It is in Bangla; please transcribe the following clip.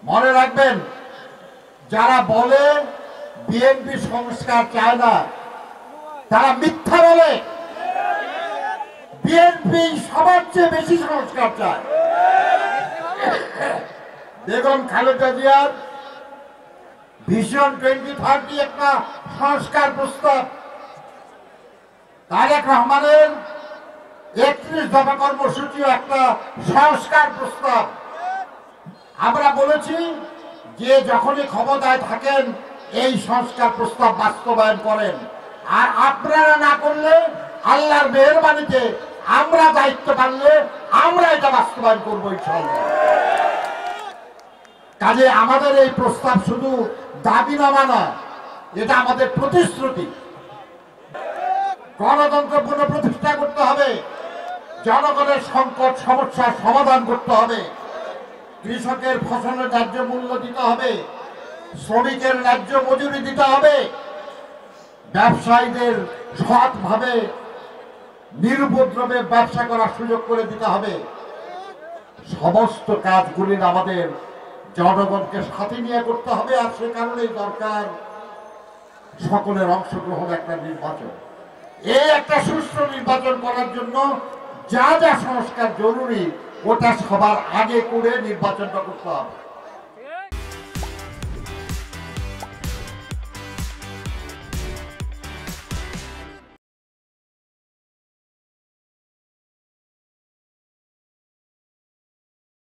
মনে রাখবেন, যারা বলে বিএনপি সংস্কার চায় না তারা মিথ্যা বলে। বিএনপি সবার চেয়ে বেশি সংস্কার চায়। বেগম খালেদা জিয়ার ভিশন 2030 একটা সংস্কার প্রস্তাব, তারেক রহমানের 31 দফা কর্মসূচিও একটা সংস্কার প্রস্তাব। আমরা বলেছি যে যখনই ক্ষমতায় থাকেন এই সংস্কার প্রস্তাব বাস্তবায়ন করেন, আর আপনারা না করলে আল্লাহর মেহেরবানিতে আমরা দায়িত্ব পারলে আমরা এটা বাস্তবায়ন করবো ইনশাআল্লাহ। কাজে আমাদের এই প্রস্তাব শুধু দাবিনামা না, এটা আমাদের প্রতিশ্রুতি। গণতন্ত্র পুনঃপ্রতিষ্ঠা করতে হবে, জনগণের সংকট সমস্যার সমাধান করতে হবে, কৃষকের ফসলের ন্যায্য মূল্য দিতে হবে, শ্রমিকের ন্যায্য মজুরি দিতে হবে, ব্যবসায়ীদের সৎভাবে নিরুপদ্রবে ব্যবসা করার সুযোগ করে দিতে হবে। সমস্ত কাজগুলি আমাদের জনগণকে সাথে নিয়ে করতে হবে, আর সে কারণেই দরকার সকলের অংশগ্রহণ একটা নির্বাচন। এই একটা সুষ্ঠু নির্বাচন করার জন্য যা যা সংস্কার জরুরি ওটা সবার আগে করে নির্বাচনটা করতে হবে।